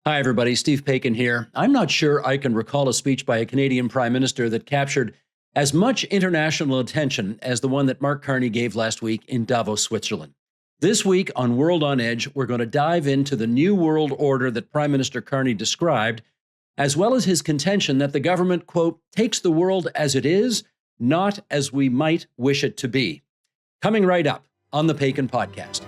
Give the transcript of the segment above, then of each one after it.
Hi, everybody. Steve Paikin here. I'm not sure I can recall a speech by a Canadian Prime Minister that captured as much international attention as the one that Mark Carney gave last week in Davos, Switzerland. This week on World on Edge, we're going to dive into the new world order that Prime Minister Carney described, as well as his contention that the government, quote, takes the world as it is, not as we might wish it to be. Coming right up on the Paikin Podcast.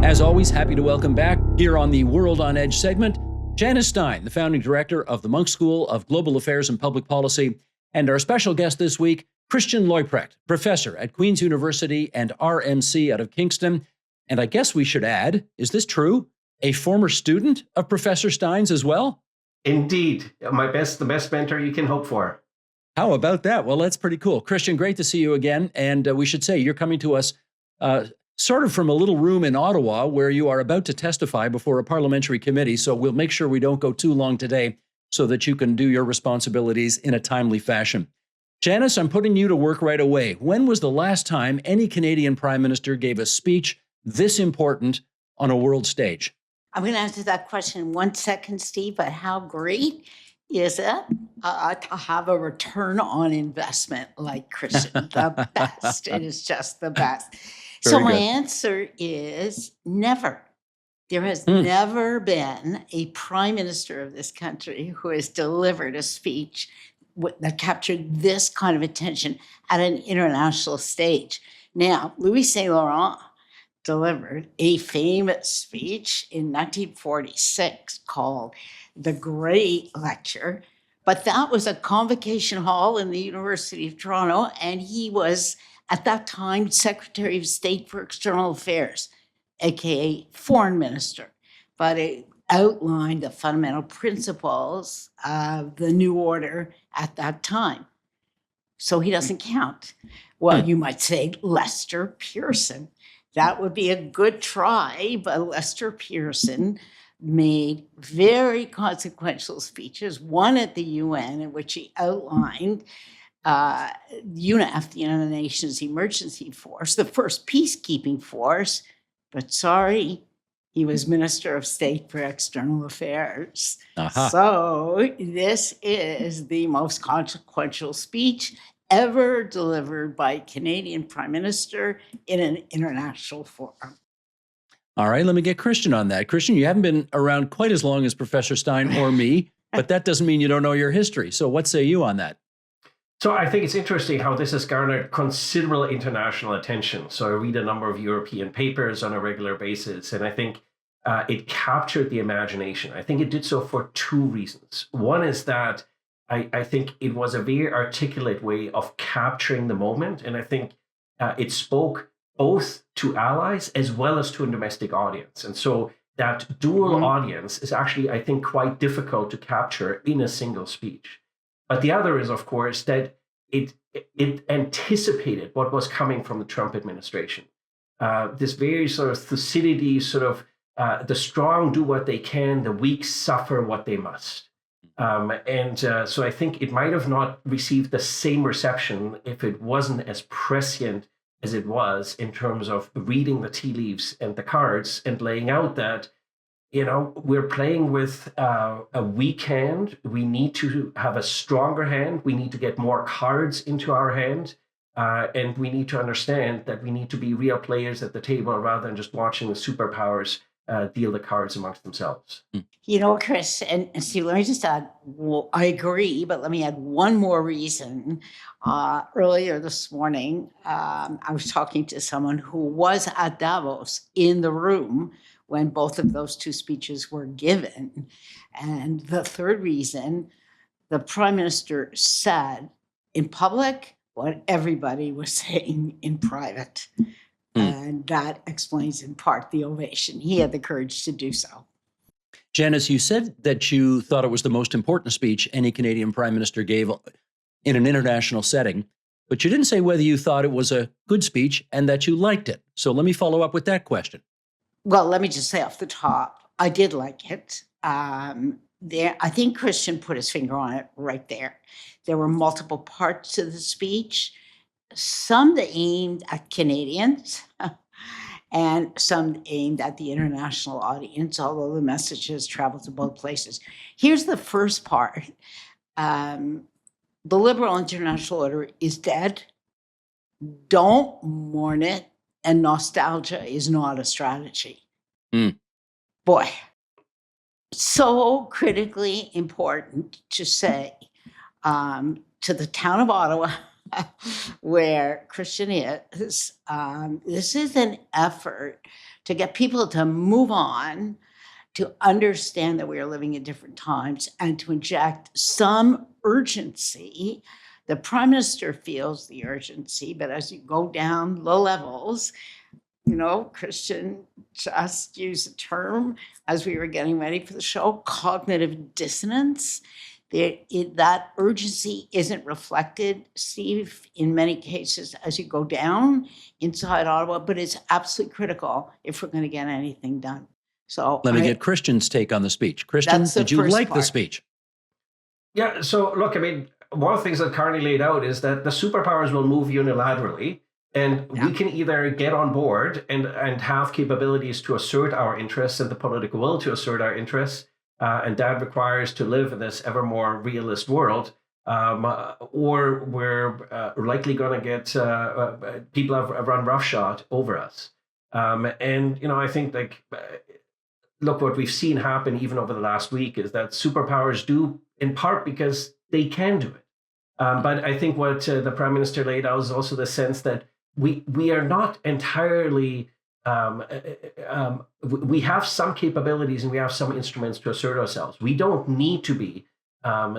As always, happy to welcome back here on the World on Edge segment, Janice Stein, the founding director of the Monk School of Global Affairs and Public Policy, and our special guest this week, Christian Leuprecht, professor at Queen's University and RMC out of Kingston. And I guess we should add, is this true? A former student of Professor Stein's as well? Indeed. The best mentor you can hope for. How about that? Well, that's pretty cool. Christian, great to see you again. And we should say you're coming to us sort of from a little room in Ottawa where you are about to testify before a parliamentary committee. So we'll make sure we don't go too long today so that you can do your responsibilities in a timely fashion. Janice, I'm putting you to work right away. When was the last time any Canadian Prime Minister gave a speech this important on a world stage? I'm going to answer that question in 1 second, Steve, but how great is it to have a return on investment like Christian? The best. It is just the best. So my answer is never. There has never been a prime minister of this country who has delivered a speech that captured this kind of attention at an international stage. Now, Louis Saint Laurent delivered a famous speech in 1946 called The Great Lecture, but that was a convocation hall in the University of Toronto, and he was at that time Secretary of State for External Affairs, aka Foreign Minister, but it outlined the fundamental principles of the new order at that time. So he doesn't count. Well, you might say Lester Pearson. That would be a good try, but Lester Pearson made very consequential speeches, one at the UN in which he outlined UNEF, the United Nations Emergency Force, the first peacekeeping force, but sorry, he was Minister of State for External Affairs. So this is the most consequential speech ever delivered by a Canadian Prime Minister in an international forum. All right, let me get Christian on that. Christian, you haven't been around quite as long as Professor Stein or me, but that doesn't mean you don't know your history. So what say you on that? So I think it's interesting how this has garnered considerable international attention. So I read a number of European papers on a regular basis, and I think it captured the imagination. I think it did so for two reasons. One is that I think it was a very articulate way of capturing the moment, and I think it spoke both to allies as well as to a domestic audience. And so that dual audience is actually, I think, quite difficult to capture in a single speech. But the other is, of course, that it anticipated what was coming from the Trump administration. This very sort of Thucydides, sort of the strong do what they can, the weak suffer what they must. So I think it might have not received the same reception if it wasn't as prescient as it was in terms of reading the tea leaves and the cards and laying out that, you know, we're playing with a weak hand. We need to have a stronger hand. We need to get more cards into our hand. And we need to understand that we need to be real players at the table rather than just watching the superpowers deal the cards amongst themselves. You know, Chris, and Steve, let me just add, well, I agree, but let me add one more reason. Earlier this morning, I was talking to someone who was at Davos in the room when both of those two speeches were given. And the third reason, the Prime Minister said in public what everybody was saying in private. And that explains in part the ovation. He had the courage to do so. Janice, you said that you thought it was the most important speech any Canadian Prime Minister gave in an international setting, but you didn't say whether you thought it was a good speech and that you liked it. So let me follow up with that question. Well, let me just say off the top, I did like it. there, I think Christian put his finger on it right there. There were multiple parts to the speech, some that aimed at Canadians and some aimed at the international audience, although the messages traveled to both places. Here's the first part. The liberal international order is dead. Don't mourn it. And nostalgia is not a strategy. Boy, so critically important to say to the town of Ottawa, where Christian is, this is an effort to get people to move on, to understand that we are living in different times, and to inject some urgency. The Prime Minister feels the urgency, but as you go down low levels, Christian just used a term as we were getting ready for the show, cognitive dissonance. That urgency isn't reflected, Steve, in many cases as you go down inside Ottawa, but it's absolutely critical if we're going to get anything done. So let me get Christian's take on the speech. Christian, did you like the speech? Yeah, so look, I mean, one of the things that Carney laid out is that the superpowers will move unilaterally, and we can either get on board and have capabilities to assert our interests and the political will to assert our interests, and that requires to live in this ever more realist world, or we're likely going to get people have run roughshod over us. I think look, what we've seen happen even over the last week is that superpowers do, in part because they can do it. But I think what the Prime Minister laid out is also the sense that we are not entirely, we have some capabilities and we have some instruments to assert ourselves. We don't need to be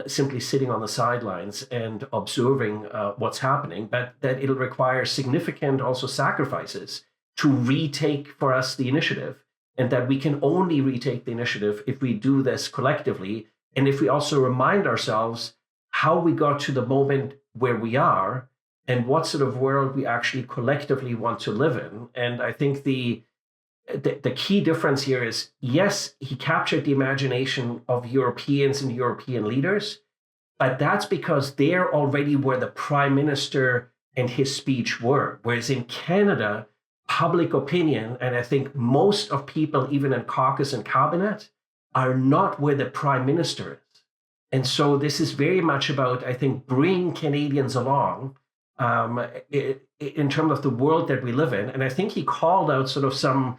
simply sitting on the sidelines and observing what's happening, but that it'll require significant also sacrifices to retake for us the initiative, and that we can only retake the initiative if we do this collectively, and if we also remind ourselves how we got to the moment where we are and what sort of world we actually collectively want to live in. And I think the key difference here is, yes, he captured the imagination of Europeans and European leaders, but that's because they're already where the Prime Minister and his speech were. Whereas in Canada, public opinion, and I think most of people, even in caucus and cabinet, are not where the Prime Minister is. And so this is very much about, I think, bringing Canadians along in terms of the world that we live in. And I think he called out sort of some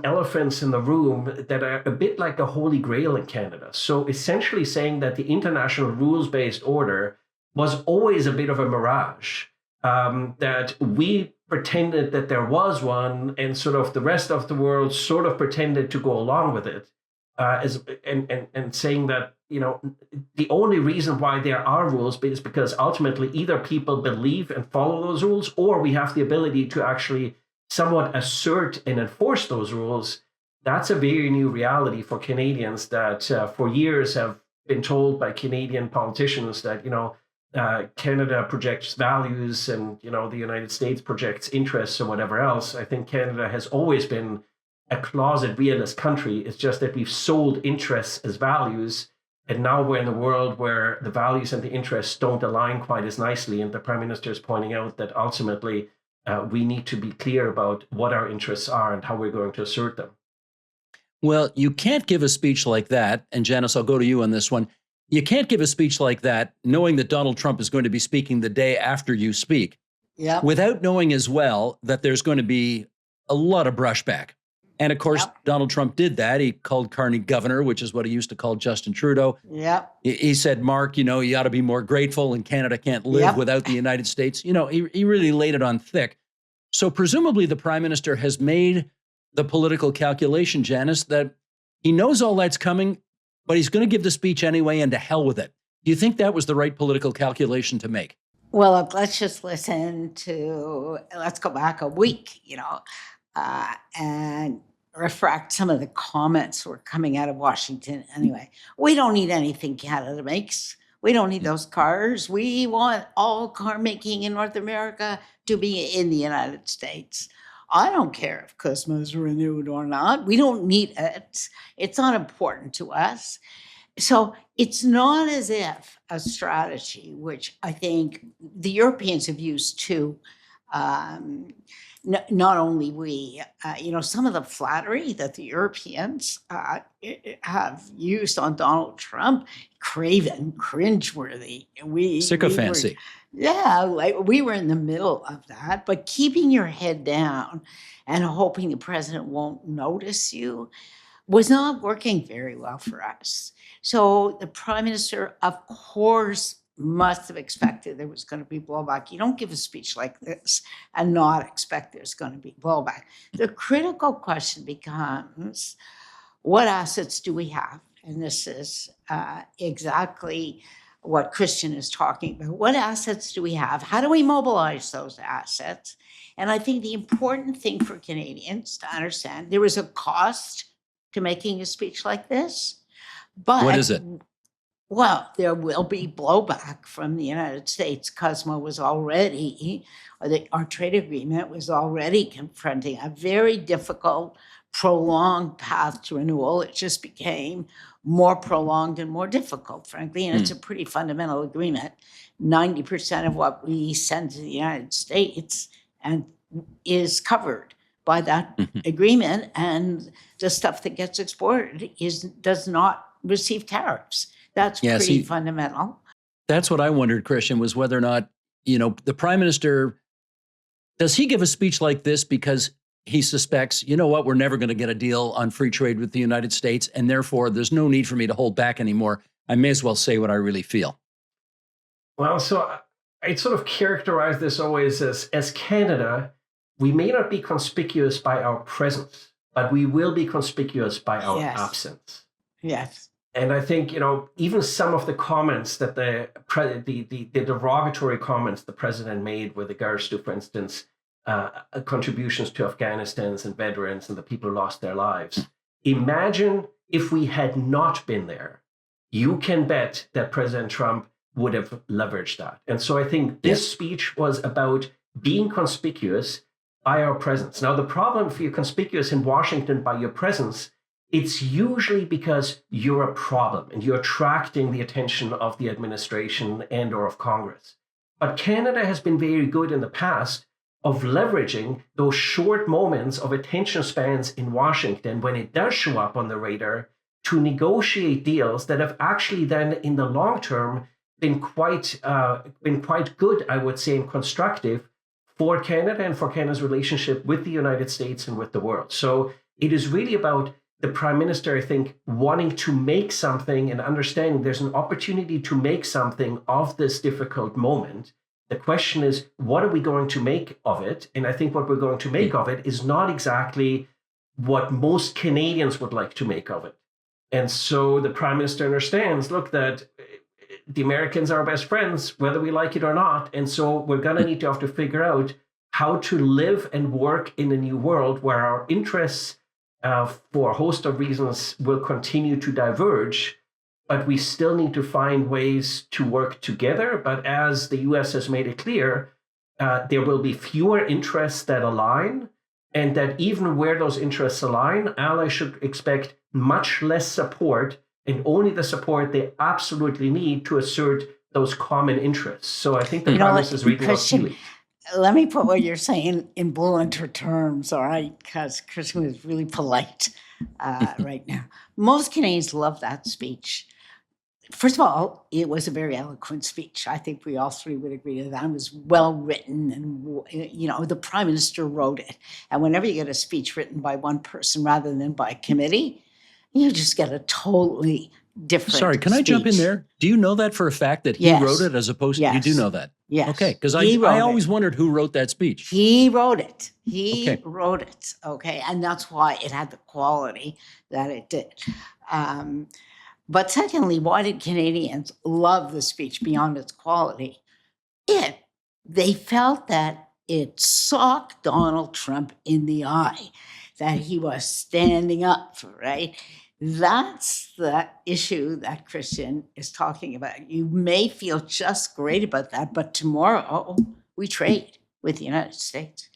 elephants in the room that are a bit like the Holy Grail in Canada. So essentially saying that the international rules-based order was always a bit of a mirage, that we pretended that there was one, and sort of the rest of the world sort of pretended to go along with it, and saying that, the only reason why there are rules is because ultimately either people believe and follow those rules, or we have the ability to actually somewhat assert and enforce those rules. That's a very new reality for Canadians that for years have been told by Canadian politicians that, Canada projects values and, the United States projects interests or whatever else. I think Canada has always been a closet realist country. It's just that we've sold interests as values. And now we're in a world where the values and the interests don't align quite as nicely. And the Prime Minister is pointing out that ultimately we need to be clear about what our interests are and how we're going to assert them. Well, you can't give a speech like that. And Janice, I'll go to you on this one. You can't give a speech like that knowing that Donald Trump is going to be speaking the day after you speak, without knowing as well that there's going to be a lot of brushback. And of course, Donald Trump did that. He called Carney governor, which is what he used to call Justin Trudeau. He said, Mark, you ought to be more grateful, and Canada can't live without the United States. He really laid it on thick. So presumably the Prime Minister has made the political calculation, Janice, that he knows all that's coming, but he's going to give the speech anyway, and to hell with it. Do you think that was the right political calculation to make? Well, look, let's just let's go back a week, and refract some of the comments were coming out of Washington anyway. We don't need anything Canada makes. We don't need those cars. We want all car making in North America to be in the United States. I don't care if CUSMA is renewed or not. We don't need it. It's not important to us. So it's not as if a strategy, which I think the Europeans have used too, not only we, some of the flattery that the Europeans have used on Donald Trump, craven, cringeworthy. Sycophancy. We were in the middle of that, but keeping your head down and hoping the president won't notice you was not working very well for us. So the prime minister, of course, must have expected there was going to be blowback. You don't give a speech like this and not expect there's going to be blowback. The critical question becomes, what assets do we have? And this is exactly what Christian is talking about. What assets do we have? How do we mobilize those assets? And I think the important thing for Canadians to understand, there is a cost to making a speech like this. But what is it? Well, there will be blowback from the United States. CUSMA was already, our trade agreement was already confronting a very difficult, prolonged path to renewal. It just became more prolonged and more difficult, frankly, and it's a pretty fundamental agreement. 90% of what we send to the United States and is covered by that agreement, and the stuff that gets exported does not receive tariffs. That's pretty fundamental. That's what I wondered, Christian, was whether or not, the prime minister, does he give a speech like this because he suspects, we're never going to get a deal on free trade with the United States, and therefore there's no need for me to hold back anymore. I may as well say what I really feel. Well, so I'd sort of characterize this always as Canada, we may not be conspicuous by our presence, but we will be conspicuous by our absence. Yes. And I think, even some of the comments that the derogatory comments the president made with regards to, for instance, contributions to Afghanistans and veterans and the people who lost their lives. Imagine if we had not been there. You can bet that President Trump would have leveraged that. And so I think this speech was about being conspicuous by our presence. Now, the problem if you're conspicuous in Washington by your presence, it's usually because you're a problem and you're attracting the attention of the administration and or of Congress. But Canada has been very good in the past of leveraging those short moments of attention spans in Washington when it does show up on the radar to negotiate deals that have actually then in the long term been quite good, I would say, and constructive for Canada and for Canada's relationship with the United States and with the world. So it is really about the prime minister, I think, wanting to make something and understanding there's an opportunity to make something of this difficult moment. The question is, what are we going to make of it? And I think what we're going to make of it is not exactly what most Canadians would like to make of it. And so the prime minister understands, look, that the Americans are our best friends, whether we like it or not. And so we're going to need to have to figure out how to live and work in a new world where our interests for a host of reasons will continue to diverge, but we still need to find ways to work together. But as the US has made it clear, there will be fewer interests that align, and that even where those interests align, allies should expect much less support and only the support they absolutely need to assert those common interests. So I think the premise is really appealing. Let me put what you're saying in blunter terms, all right? Because Christian was really polite right now. Most Canadians love that speech. First of all, it was a very eloquent speech. I think we all three would agree to that. It was well written, and the prime minister wrote it. And whenever you get a speech written by one person rather than by a committee, you just get a totally different Sorry, can I jump in there? Do you know that for a fact that he wrote it as opposed to, you do know that? Yes. Okay, because I always wondered who wrote that speech. He wrote it. He wrote it, okay? And that's why it had the quality that it did. But secondly, why did Canadians love the speech beyond its quality? They felt that it socked Donald Trump in the eye, that he was standing up for, right? That's the issue that Christian is talking about. You may feel just great about that, but tomorrow we trade with the United States.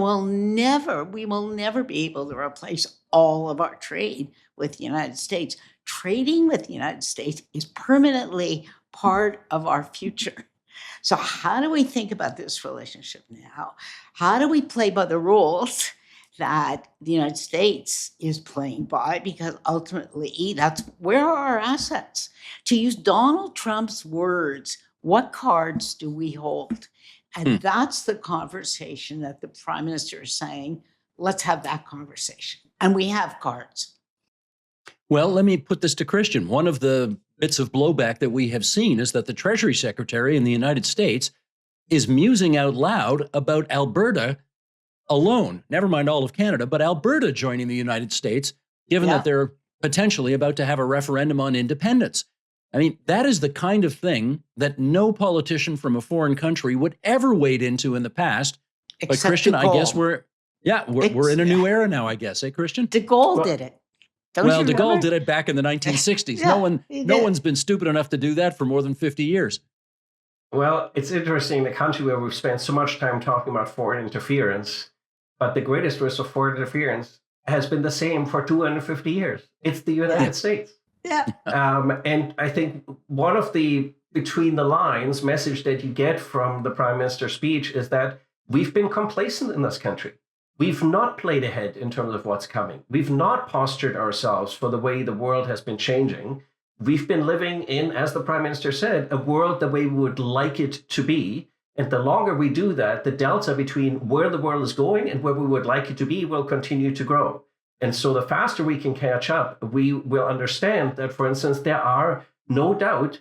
we will never be able to replace all of our trade with the United States. Trading with the United States is permanently part of our future. So how do we think about this relationship now? How do we play by the rules that the United States is playing by? Because ultimately, that's where are our assets? To use Donald Trump's words, what cards do we hold? And that's the conversation that the Prime Minister is saying, let's have that conversation. And we have cards. Well, let me put this to Christian. One of the bits of blowback that we have seen is that the Treasury Secretary in the United States is musing out loud about Alberta alone, never mind all of Canada, but Alberta joining the United States, given that they're potentially about to have a referendum on independence. I mean, that is the kind of thing that no politician from a foreign country would ever wade into in the past. But Christian, I guess we're in a new era now, I guess, Christian? De Gaulle did it. De Gaulle did it back in the 1960s. No one's been stupid enough to do that for more than 50 years. Well, it's interesting, the country where we've spent so much time talking about foreign interference, but the greatest risk of foreign interference has been the same for 250 years. It's the United States. Yeah. And I think one of the between the lines message that you get from the Prime Minister's speech is that we've been complacent in this country. We've not played ahead in terms of what's coming. We've not postured ourselves for the way the world has been changing. We've been living in, as the Prime Minister said, a world the way we would like it to be. And the longer we do that, the delta between where the world is going and where we would like it to be will continue to grow. And so the faster we can catch up, we will understand that, for instance, there are no doubt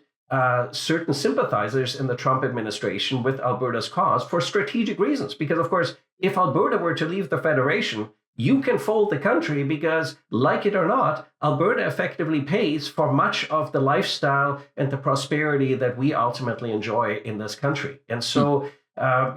certain sympathizers in the Trump administration with Alberta's cause for strategic reasons. Because, of course, if Alberta were to leave the Federation, you can fold the country because, like it or not, Alberta effectively pays for much of the lifestyle and the prosperity that we ultimately enjoy in this country. And so, and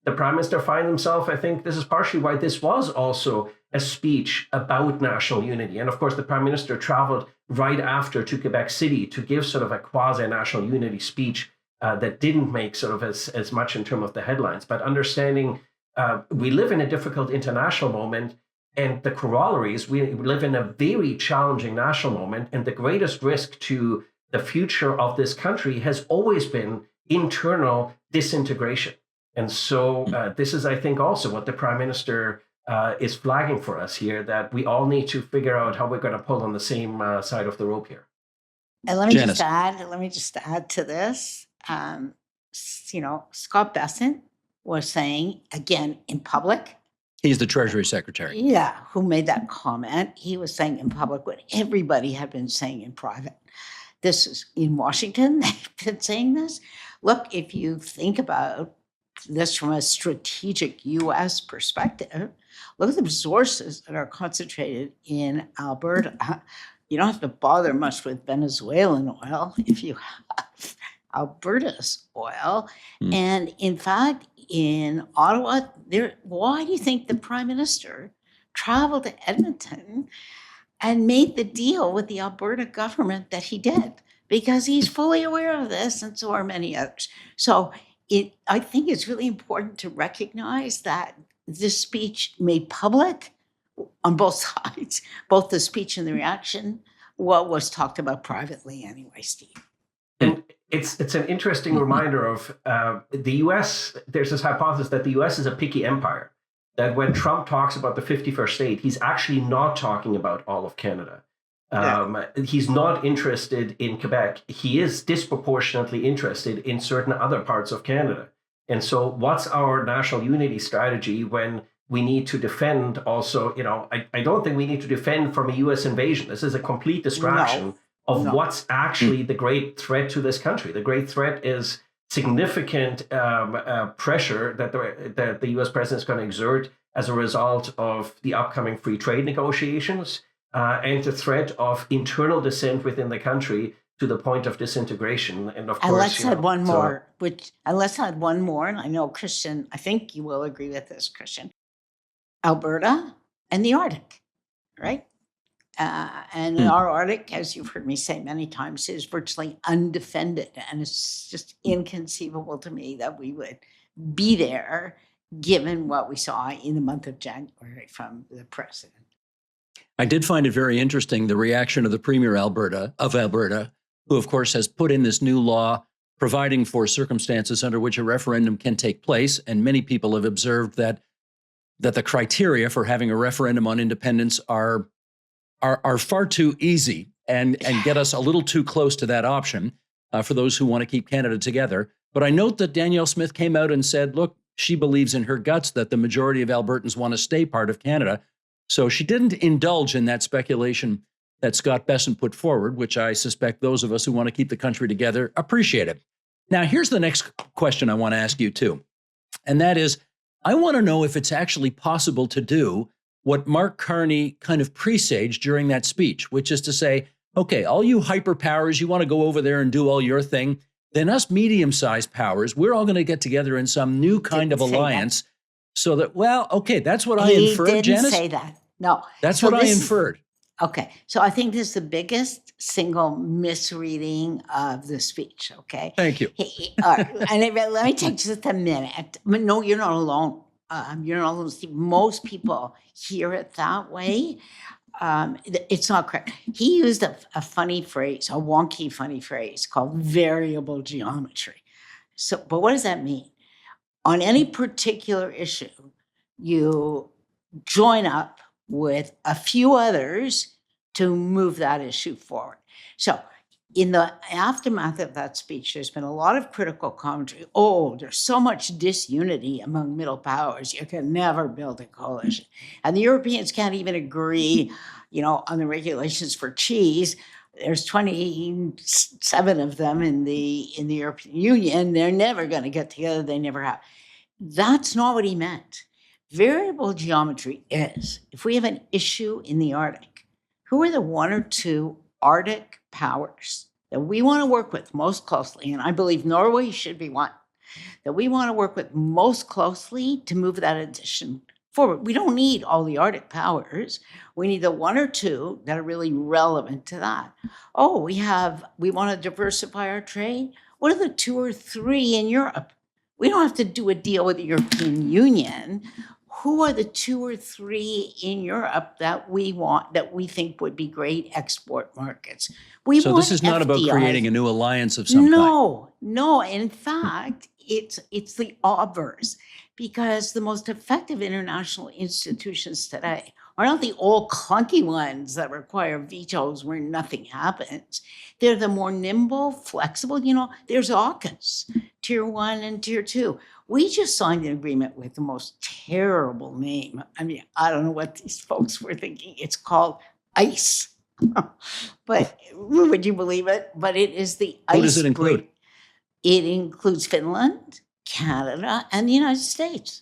the Prime Minister finds himself, I think this is partially why this was also a speech about national unity. And of course, the Prime Minister traveled right after to Quebec City to give sort of a quasi-national unity speech that didn't make sort of as much in terms of the headlines. But understanding we live in a difficult international moment, and the corollaries, we live in a very challenging national moment, and the greatest risk to the future of this country has always been internal disintegration. And so this is, I think, also what the Prime Minister is flagging for us here, that we all need to figure out how we're going to pull on the same side of the rope here. And let me just add to this. Scott Bessent was saying, again, in public. He's the Treasury Secretary. Yeah, who made that comment. He was saying in public what everybody had been saying in private. This is in Washington. They've been saying this. Look, if you think about this from a strategic U.S. perspective, look at the resources that are concentrated in Alberta. You don't have to bother much with Venezuelan oil if you have Alberta's oil. And in fact, in Ottawa, why do you think the Prime Minister traveled to Edmonton and made the deal with the Alberta government that he did? Because he's fully aware of this, and so are many others. So I think it's really important to recognize that this speech made public on both sides, both the speech and the reaction, what was talked about privately anyway, Steve. And it's an interesting reminder of the U.S. There's this hypothesis that the U.S. is a picky empire, that when Trump talks about the 51st state, he's actually not talking about all of Canada. He's not interested in Quebec. He is disproportionately interested in certain other parts of Canada. And so what's our national unity strategy when we need to defend also, I don't think we need to defend from a U.S. invasion. This is a complete distraction of what's actually the great threat to this country. The great threat is significant pressure that the U.S. president is going to exert as a result of the upcoming free trade negotiations, and the threat of internal dissent within the country to the point of disintegration. And of course, let's add one more, and I know Christian, I think you will agree with this, Christian. Alberta and the Arctic, right? And our Arctic, as you've heard me say many times, is virtually undefended. And it's just inconceivable to me that we would be there given what we saw in the month of January from the president. I did find it very interesting, the reaction of the Premier of Alberta, who, of course, has put in this new law providing for circumstances under which a referendum can take place. And many people have observed that the criteria for having a referendum on independence are far too easy and get us a little too close to that option for those who want to keep Canada together. But I note that Danielle Smith came out and said, look, she believes in her guts that the majority of Albertans want to stay part of Canada. So she didn't indulge in that speculation that Scott Bessent put forward, which I suspect those of us who want to keep the country together appreciate it. Now, here's the next question I want to ask you too. And that is, I want to know if it's actually possible to do what Mark Carney kind of presaged during that speech, which is to say, okay, all you hyperpowers, you want to go over there and do all your thing. Then us medium-sized powers, we're all going to get together in some new kind of alliance so that, well, okay, that's what I inferred, Janice. He didn't say that. No. That's what I inferred. Okay. So I think this is the biggest single misreading of the speech, okay? Thank you. All right. And let me take just a minute. No, you're not alone. You're not alone. Most people hear it that way. It's not correct. He used a funny phrase, a wonky funny phrase called variable geometry. So, but what does that mean? On any particular issue, you join up with a few others to move that issue forward. So in the aftermath of that speech, there's been a lot of critical commentary. Oh, there's so much disunity among middle powers. You can never build a coalition. And the Europeans can't even agree, on the regulations for cheese. There's 27 of them in the European Union. They're never going to get together. They never have. That's not what he meant. Variable geometry is, if we have an issue in the Arctic, who are the one or two Arctic powers that we want to work with most closely? And I believe Norway should be one that we want to work with most closely to move that addition forward. We don't need all the Arctic powers. We need the one or two that are really relevant to that. Oh, we want to diversify our trade. What are the two or three in Europe? We don't have to do a deal with the European Union. Who are the two or three in Europe that we want, that we think would be great export markets? So this is not about creating a new alliance of some kind. No. In fact, it's the obverse, because the most effective international institutions today are not the old clunky ones that require vetoes where nothing happens. They're the more nimble, flexible. There's AUKUS, Tier 1 and Tier 2. We just signed an agreement with the most terrible name. I mean, I don't know what these folks were thinking. It's called ICE. But would you believe it? But it is the ICE. Who does it include? It includes Finland, Canada, and the United States.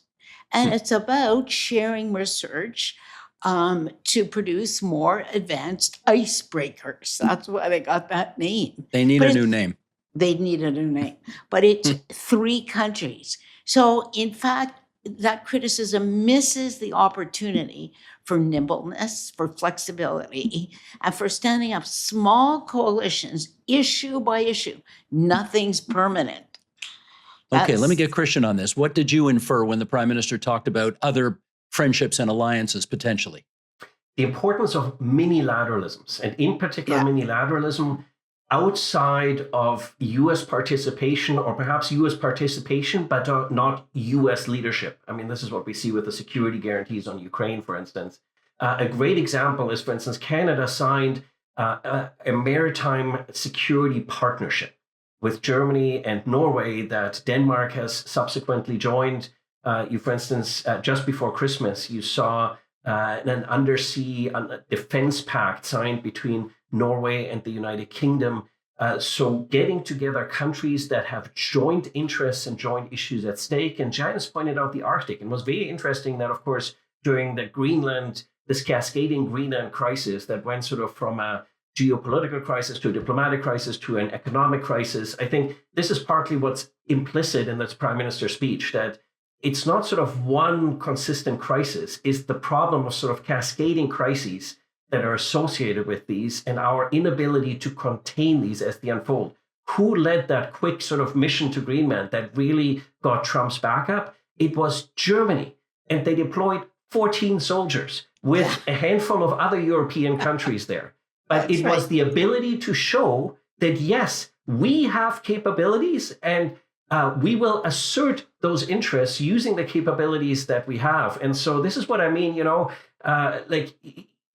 And it's about sharing research to produce more advanced icebreakers. That's why they got that name. They need a new name. They need a new name. But it's 3 countries. So, in fact, that criticism misses the opportunity for nimbleness, for flexibility, and for standing up small coalitions, issue by issue. Nothing's permanent. Okay, let me get Christian on this. What did you infer when the Prime Minister talked about other friendships and alliances potentially? The importance of minilateralisms, and in particular minilateralism outside of U.S. participation, or perhaps U.S. participation, but not U.S. leadership. I mean, this is what we see with the security guarantees on Ukraine, for instance. A great example is, for instance, Canada signed a maritime security partnership with Germany and Norway that Denmark has subsequently joined. For instance, just before Christmas, you saw an undersea defense pact signed between Norway and the United Kingdom. So getting together countries that have joint interests and joint issues at stake. And Janice pointed out the Arctic, and it was very interesting that, of course, during this cascading Greenland crisis that went sort of from a geopolitical crisis to a diplomatic crisis to an economic crisis. I think this is partly what's implicit in this Prime Minister's speech, that it's not sort of one consistent crisis. It's the problem of sort of cascading crises that are associated with these and our inability to contain these as they unfold. Who led that quick sort of mission to Greenland that really got Trump's backup? it was Germany. And they deployed 14 soldiers with a handful of other European countries there. But it was the ability to show that, yes, we have capabilities and we will assert those interests using the capabilities that we have. And so this is what I mean, like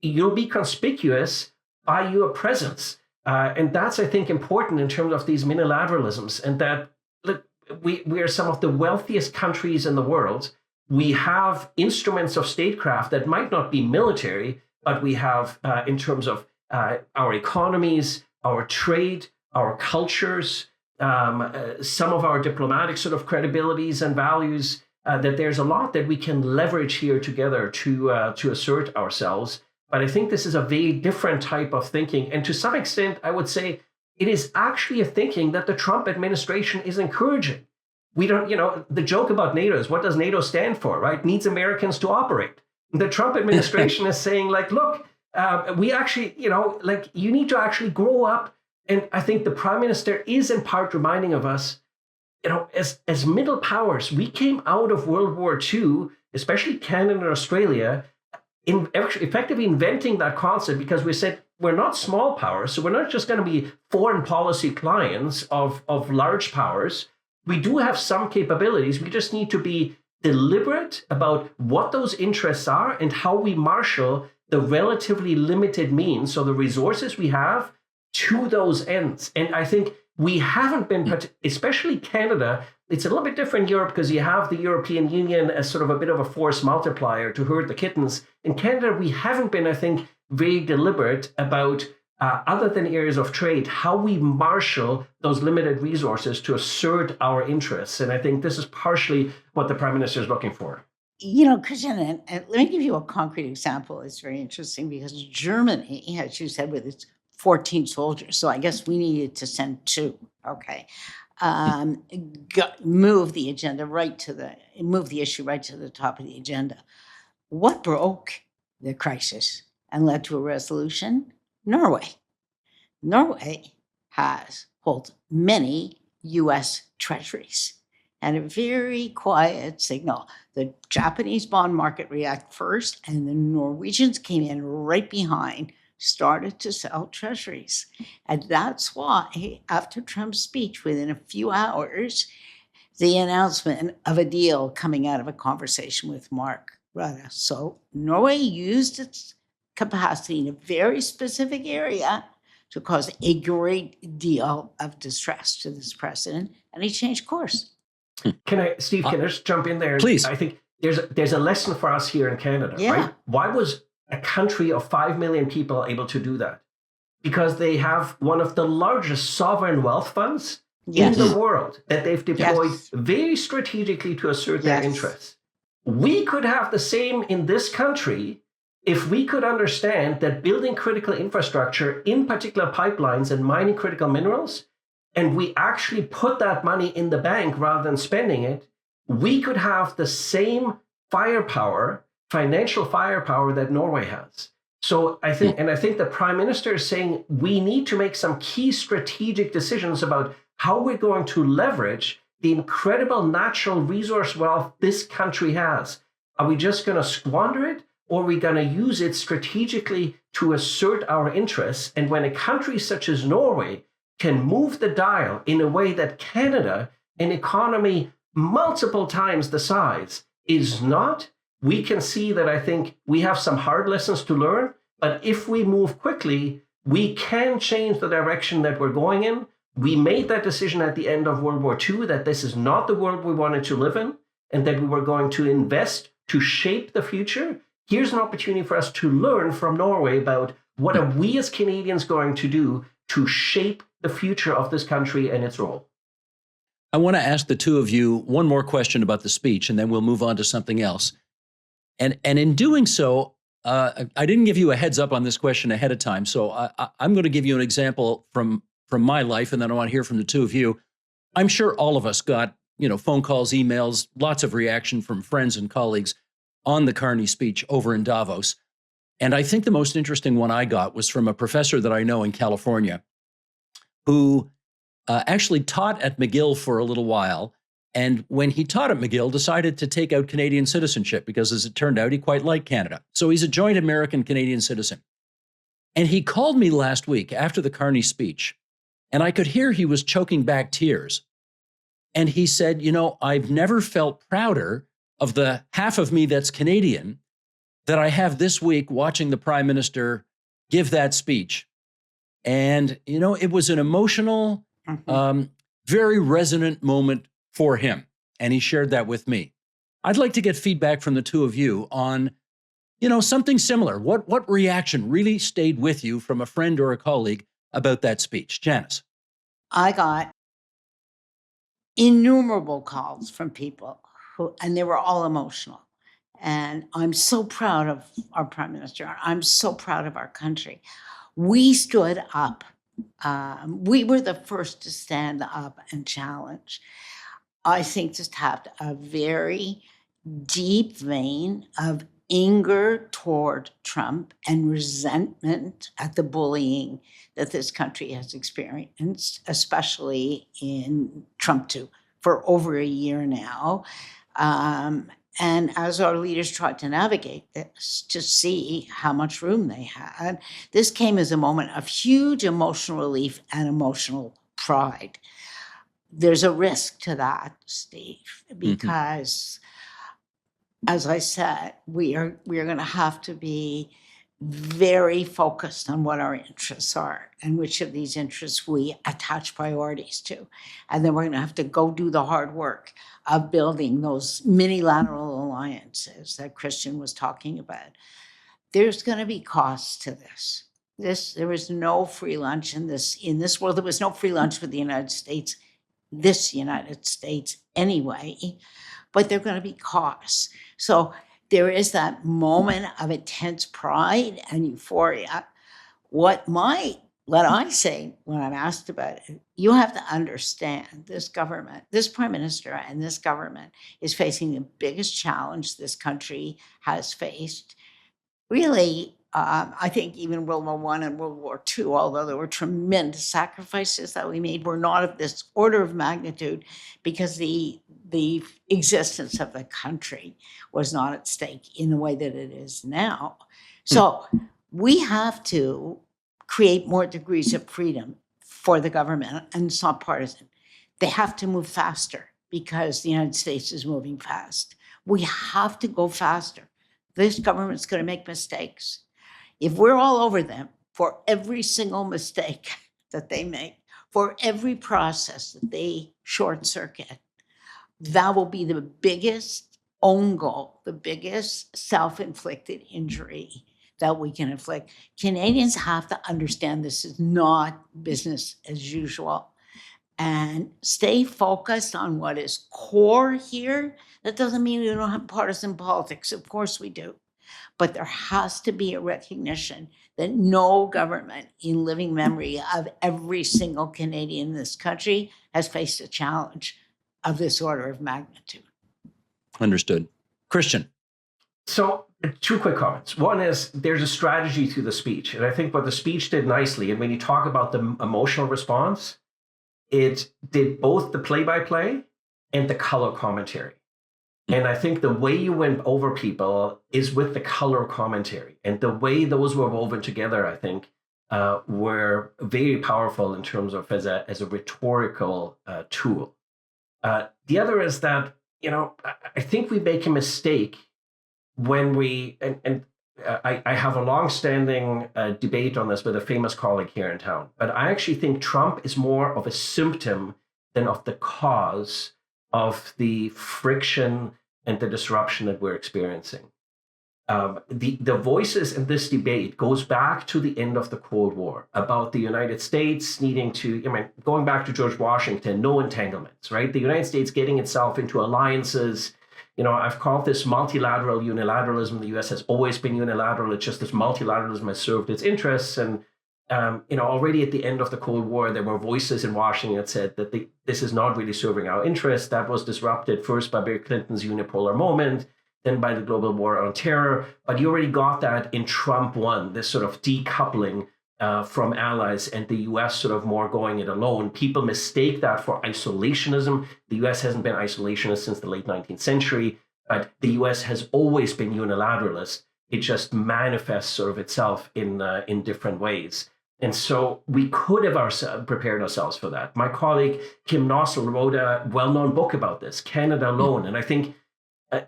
you'll be conspicuous by your presence. And that's, I think, important in terms of these minilateralisms, and that look, we are some of the wealthiest countries in the world. We have instruments of statecraft that might not be military, but we have in terms of our economies, our trade, our cultures, some of our diplomatic sort of credibilities and values, that there's a lot that we can leverage here together to assert ourselves. But I think this is a very different type of thinking. And to some extent, I would say it is actually a thinking that the Trump administration is encouraging. We don't, the joke about NATO is, what does NATO stand for, right? Needs Americans to operate. The Trump administration is saying, like, look, we actually, you need to actually grow up. And I think the prime minister is in part reminding of us, as middle powers, we came out of World War II, especially Canada and Australia, in effectively inventing that concept, because we said we're not small powers, so we're not just going to be foreign policy clients of large powers. We do have some capabilities. We just need to be deliberate about what those interests are and how we marshal the relatively limited means, so the resources we have, to those ends. And I think we haven't been, especially Canada, it's a little bit different in Europe because you have the European Union as sort of a bit of a force multiplier to herd the kittens. In Canada, we haven't been, I think, very deliberate about, other than areas of trade, how we marshal those limited resources to assert our interests. And I think this is partially what the prime minister is looking for. Christian, and let me give you a concrete example. It's very interesting because Germany, as you said, with its 14 soldiers, so I guess we needed to send 2, okay, move the issue right to the top of the agenda. What broke the crisis and led to a resolution? Norway. Norway holds many U.S. treasuries, and a very quiet signal. The Japanese bond market reacted first, and the Norwegians came in right behind, started to sell treasuries. And that's why, after Trump's speech, within a few hours, the announcement of a deal coming out of a conversation with Mark Rutte. So Norway used its capacity in a very specific area to cause a great deal of distress to this president, and he changed course. Steve, can I just jump in there? Please. I think there's a lesson for us here in Canada, right? Why was a country of 5 million people able to do that? Because they have one of the largest sovereign wealth funds in the world that they've deployed very strategically to assert their interests. We could have the same in this country if we could understand that building critical infrastructure, in particular pipelines and mining critical minerals, and we actually put that money in the bank rather than spending it, we could have the same firepower, financial firepower that Norway has. So I think the prime minister is saying we need to make some key strategic decisions about how we're going to leverage the incredible natural resource wealth this country has. Are we just going to squander it, or are we going to use it strategically to assert our interests? And when a country such as Norway can move the dial in a way that Canada, an economy multiple times the size, is not, we can see that I think we have some hard lessons to learn. But if we move quickly, we can change the direction that we're going in. We made that decision at the end of World War II that this is not the world we wanted to live in, and that we were going to invest to shape the future. Here's an opportunity for us to learn from Norway about what are we as Canadians going to do to shape the future of this country and its role. I want to ask the two of you one more question about the speech, and then we'll move on to something else. And in doing so, I didn't give you a heads up on this question ahead of time, so I'm going to give you an example from my life, and then I want to hear from the two of you. I'm sure all of us got, phone calls, emails, lots of reaction from friends and colleagues on the Carney speech over in Davos. And I think the most interesting one I got was from a professor that I know in California who actually taught at McGill for a little while And when he taught at McGill, decided to take out Canadian citizenship because, as it turned out, he quite liked Canada. So he's a joint American-Canadian citizen. And he called me last week after the Carney speech, and I could hear he was choking back tears. And he said, I've never felt prouder of the half of me that's Canadian that I have this week watching the Prime Minister give that speech. And, it was an emotional, very resonant moment for him. And he shared that with me. I'd like to get feedback from the two of you on, something similar. What reaction really stayed with you from a friend or a colleague about that speech? Janice. I got innumerable calls from people and they were all emotional. And I'm so proud of our Prime Minister. I'm so proud of our country. We stood up. We were the first to stand up and challenge. I think just tapped a very deep vein of anger toward Trump and resentment at the bullying that this country has experienced, especially in Trump 2 for over a year now. And as our leaders tried to navigate this to see how much room they had, this came as a moment of huge emotional relief and emotional pride. There's a risk to that, Steve, because as I said, we are going to have to be very focused on what our interests are and which of these interests we attach priorities to. And then we're going to have to go do the hard work of building those minilateral alliances that Christian was talking about. There's going to be costs to this. There was no free lunch in this world. There was no free lunch for the United States, this United States anyway, but there are going to be costs. So there is that moment of intense pride and euphoria. What I say when I'm asked about it, you have to understand this government, this Prime Minister and this government is facing the biggest challenge this country has faced. Really, I think even World War I and World War II, although there were tremendous sacrifices that we made, were not of this order of magnitude because the existence of the country was not at stake in the way that it is now. So we have to create more degrees of freedom for the government, and it's not partisan. They have to move faster because the United States is moving fast. We have to go faster. This government's going to make mistakes. If we're all over them for every single mistake that they make, for every process that they short circuit, that will be the biggest own goal, the biggest self-inflicted injury that we can inflict. Canadians have to understand this is not business as usual and stay focused on what is core here. That doesn't mean we don't have partisan politics. Of course we do. But there has to be a recognition that no government in living memory of every single Canadian in this country has faced a challenge of this order of magnitude. Understood. Christian. So 2 quick comments. One is there's a strategy to the speech. And I think what the speech did nicely, and when you talk about the emotional response, it did both the play-by-play and the color commentary. And I think the way you went over people is with the color commentary. And the way those were woven together, I think, were very powerful in terms of as a rhetorical tool. The other is that, I think we make a mistake when we, I have a long-standing debate on this with a famous colleague here in town, but I actually think Trump is more of a symptom than of the cause of the friction and the disruption that we're experiencing. The voices in this debate goes back to the end of the Cold War about the United States needing to, going back to George Washington, no entanglements, right? The United States getting itself into alliances. I've called this multilateral unilateralism. The US has always been unilateral. It's just this multilateralism has served its interests. And, already at the end of the Cold War, there were voices in Washington that said that this is not really serving our interests. That was disrupted first by Bill Clinton's unipolar moment, then by the global war on terror. But you already got that in Trump 1, this sort of decoupling from allies and the US sort of more going it alone. People mistake that for isolationism. The US hasn't been isolationist since the late 19th century, but the US has always been unilateralist. It just manifests sort of itself in different ways. And so we could have prepared ourselves for that. My colleague, Kim Nossel, wrote a well-known book about this, Canada Alone. And I think,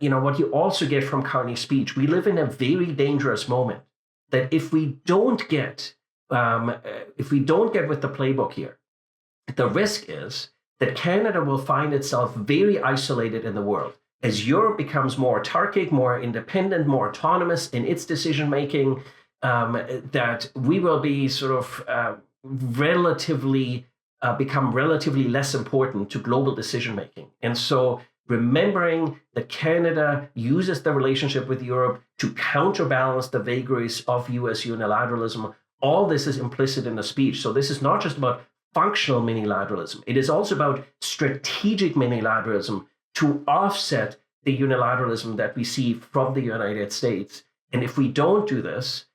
what you also get from Carney's speech, we live in a very dangerous moment that if we don't get with the playbook here, the risk is that Canada will find itself very isolated in the world. As Europe becomes more autarkic, more independent, more autonomous in its decision-making, that we will be sort of become relatively less important to global decision-making. And so remembering that Canada uses the relationship with Europe to counterbalance the vagaries of US unilateralism, all this is implicit in the speech. So this is not just about functional minilateralism. It is also about strategic minilateralism to offset the unilateralism that we see from the United States. And if we don't do this,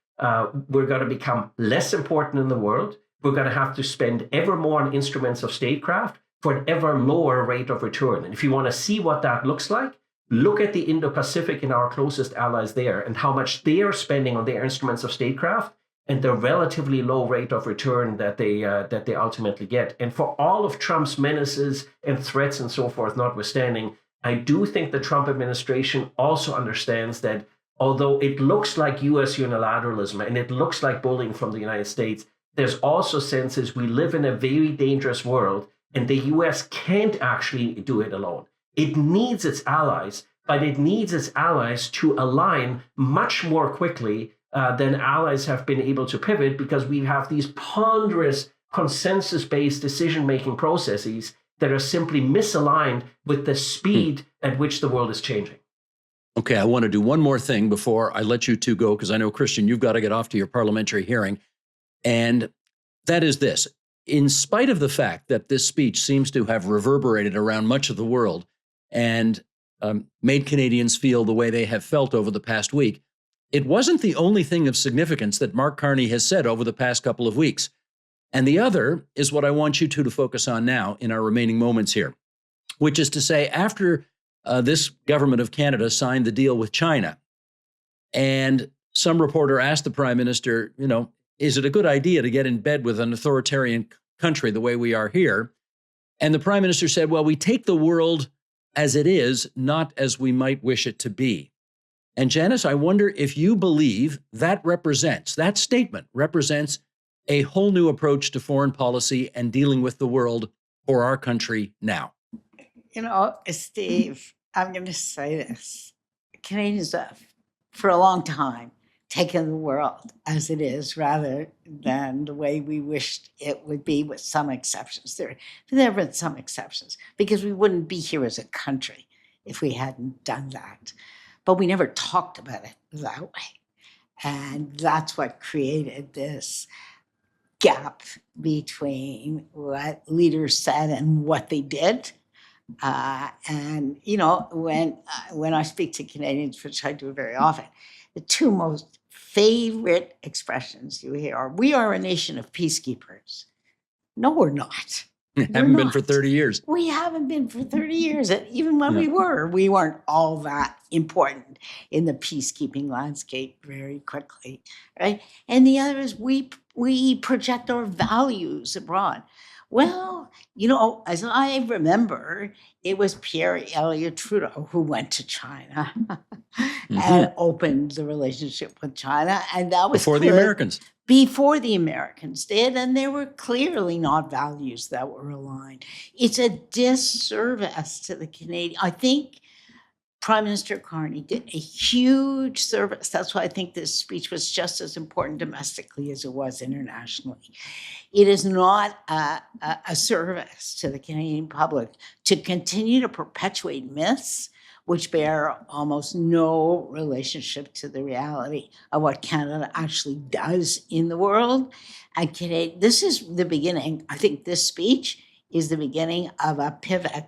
we're going to become less important in the world. We're going to have to spend ever more on instruments of statecraft for an ever lower rate of return. And if you want to see what that looks like, look at the Indo-Pacific and our closest allies there and how much they are spending on their instruments of statecraft and the relatively low rate of return that they ultimately get. And for all of Trump's menaces and threats and so forth notwithstanding, I do think the Trump administration also understands that although it looks like US unilateralism and it looks like bullying from the United States, there's also senses we live in a very dangerous world and the US can't actually do it alone. It needs its allies, but it needs its allies to align much more quickly than allies have been able to pivot, because we have these ponderous consensus-based decision-making processes that are simply misaligned with the speed at which the world is changing. Okay, I want to do one more thing before I let you two go, because I know, Christian, you've got to get off to your parliamentary hearing. And that is this. In spite of the fact that this speech seems to have reverberated around much of the world and made Canadians feel the way they have felt over the past week, it wasn't the only thing of significance that Mark Carney has said over the past couple of weeks. And the other is what I want you two to focus on now in our remaining moments here, which is to say, after this government of Canada signed the deal with China, and some reporter asked the Prime Minister, is it a good idea to get in bed with an authoritarian country the way we are here? And the Prime Minister said, well, we take the world as it is, not as we might wish it to be. And Janice, I wonder if you believe that statement represents a whole new approach to foreign policy and dealing with the world for our country now. Steve, I'm going to say this. Canadians have, for a long time, taken the world as it is rather than the way we wished it would be, with some exceptions. There have been some exceptions, because we wouldn't be here as a country if we hadn't done that. But we never talked about it that way. And that's what created this gap between what leaders said and what they did. When I speak to Canadians, which I do very often, the two most favorite expressions you hear are, we are a nation of peacekeepers. No, we're not. Haven't been for 30 years. We haven't been for 30 years. And even when we weren't all that important in the peacekeeping landscape very quickly, right? And the other is we project our values abroad. Well, as I remember, it was Pierre Elliott Trudeau who went to China and opened the relationship with China. And that was before the Americans. Before the Americans did, and there were clearly not values that were aligned. It's a disservice to the Canadian. I think Prime Minister Carney did a huge service. That's why I think this speech was just as important domestically as it was internationally. It is not a service to the Canadian public to continue to perpetuate myths which bear almost no relationship to the reality of what Canada actually does in the world. And this is the beginning. I think this speech is the beginning of a pivot,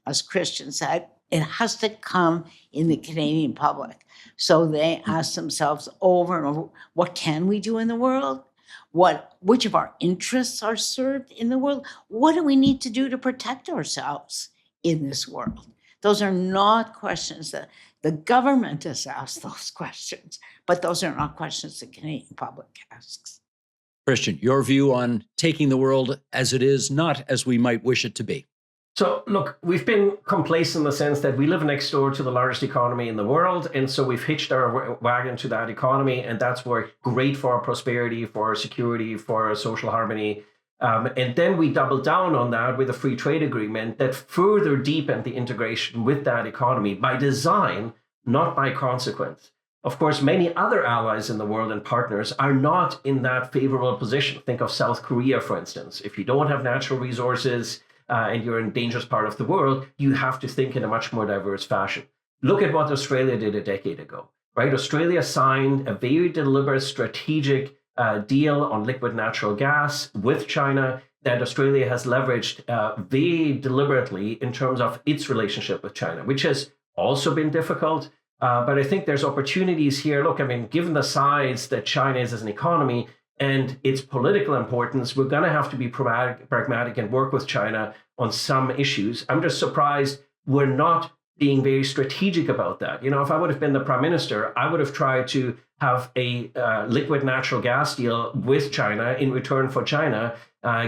as Christian said. It has to come in the Canadian public. So they ask themselves over and over, what can we do in the world? which of our interests are served in the world? What do we need to do to protect ourselves in this world? Those are not questions that the government has asked those questions, but those are not questions the Canadian public asks. Christian, your view on taking the world as it is, not as we might wish it to be. So, look, we've been complacent in the sense that we live next door to the largest economy in the world. And so we've hitched our wagon to that economy. And that's worked great for our prosperity, for our security, for our social harmony. And then we doubled down on that with a free trade agreement that further deepened the integration with that economy by design, not by consequence. Of course, many other allies in the world and partners are not in that favorable position. Think of South Korea, for instance. If you don't have natural resources, and you're in a dangerous part of the world, you have to think in a much more diverse fashion. Look at what Australia did a decade ago, right? Australia signed a very deliberate strategic deal on liquid natural gas with China that Australia has leveraged very deliberately in terms of its relationship with China, which has also been difficult. But I think there's opportunities here. Look, I mean, given the size that China is as an economy, and its political importance, we're going to have to be pragmatic and work with China on some issues. I'm just surprised we're not being very strategic about that. You know, if I would have been the prime minister, I would have tried to have a liquid natural gas deal with China in return for China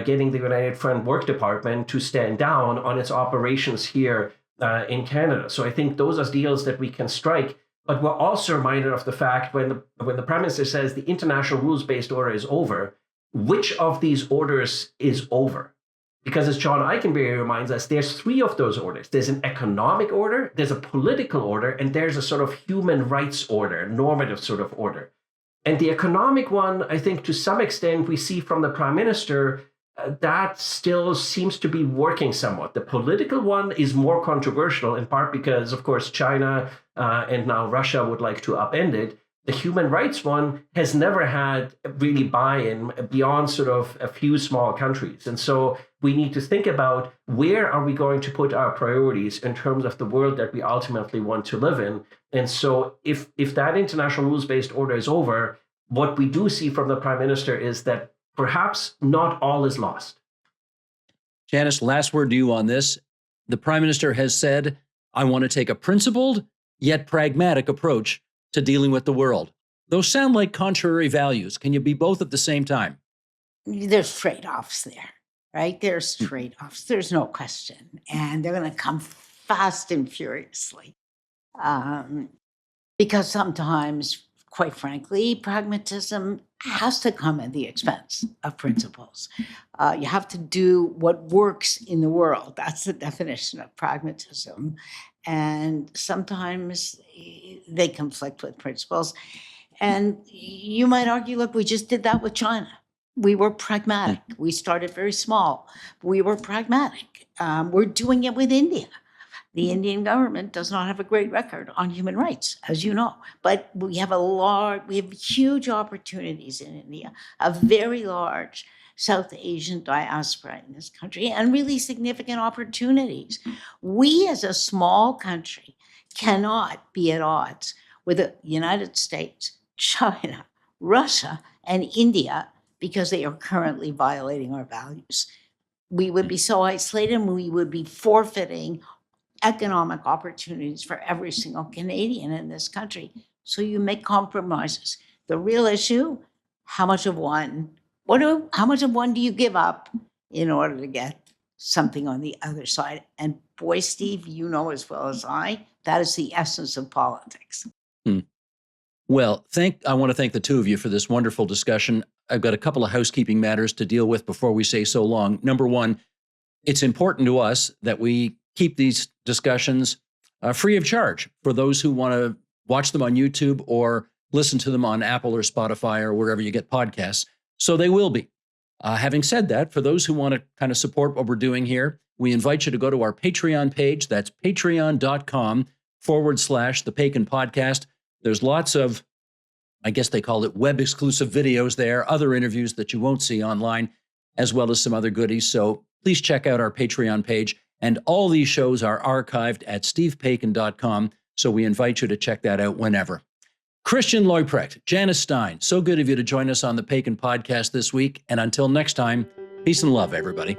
getting the United Front Work Department to stand down on its operations here in Canada. So I think those are deals that we can strike. But we're also reminded of the fact when the Prime Minister says the international rules-based order is over, which of these orders is over? Because as John Eikenberry reminds us, there's three of those orders. There's an economic order, there's a political order, and there's a sort of human rights order, normative sort of order. And the economic one, I think to some extent, we see from the Prime Minister, that still seems to be working somewhat. The political one is more controversial, in part because, of course, China and now Russia would like to upend it. The human rights one has never had really buy-in beyond sort of a few small countries. And so we need to think about where are we going to put our priorities in terms of the world that we ultimately want to live in. And so if that international rules-based order is over, what we do see from the Prime Minister is that perhaps not all is lost. Janice, last word to you on this. The Prime Minister has said, I want to take a principled yet pragmatic approach to dealing with the world. Those sound like contrary values. Can you be both at the same time? There's trade-offs there, right? There's trade-offs. There's no question. And they're going to come fast and furiously. Because sometimes, quite frankly, pragmatism has to come at the expense of principles. You have to do what works in the world. That's the definition of pragmatism. And sometimes they conflict with principles. And you might argue, look, we just did that with China. We were pragmatic. We started very small. We were pragmatic. We're doing it with India. The Indian government does not have a great record on human rights, as you know, but we have huge opportunities in India, a very large South Asian diaspora in this country, and really significant opportunities. We as a small country cannot be at odds with the United States, China, Russia, and India because they are currently violating our values. We would be so isolated and we would be forfeiting economic opportunities for every single Canadian in this country. So you make compromises. The real issue, how much of one do you give up in order to get something on the other side? And boy, Steve, you know as well as I, that is the essence of politics. Well, I want to thank the two of you for this wonderful discussion. I've got a couple of housekeeping matters to deal with before we say so long. Number one, it's important to us that we keep these discussions free of charge for those who want to watch them on YouTube or listen to them on Apple or Spotify or wherever you get podcasts. So they will be. Having said that, for those who want to kind of support what we're doing here, we invite you to go to our Patreon page. That's patreon.com/the Paikin Podcast. There's lots of, I guess they call it web exclusive videos there, other interviews that you won't see online, as well as some other goodies. So please check out our Patreon page. And all these shows are archived at stevepaikin.com. So we invite you to check that out whenever. Christian Leuprecht, Janice Stein, so good of you to join us on the Paikin podcast this week. And until next time, peace and love, everybody.